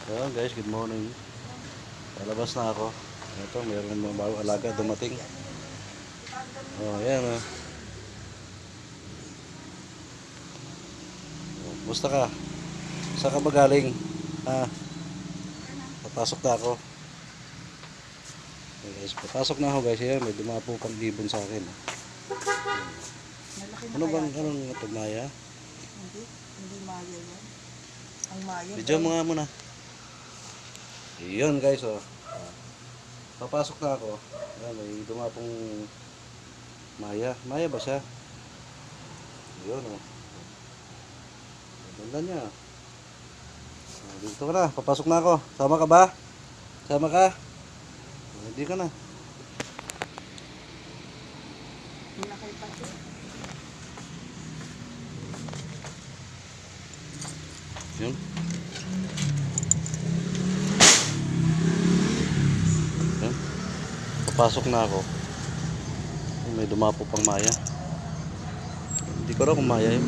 Ayan guys, good morning. Palabas na ako. Ito, mayroon mga bagong alaga dumating. Oh, ayan oh. Musta ka? Saan ka ba galing? Ah, papasok na ako. Okay guys, papasok na ako guys. Ayan, may dumapo pang ibon sa akin. Ano bang, anong ito, Maya? Hindi Maya yan. Ang Maya. Video mo nga muna. Iyon guys oh. Papasok na ako. Ayan, may dumapong Maya. Maya ba siya? Iyon oh. Ganda niya. Dito ka na. Papasok na ako. Sama ka ba? Sama ka? Hindi ka na. Malaki pati. Yun. Yun. Papasok na ako. May dumapo pang Maya. Hindi ko raw kung Maya yun.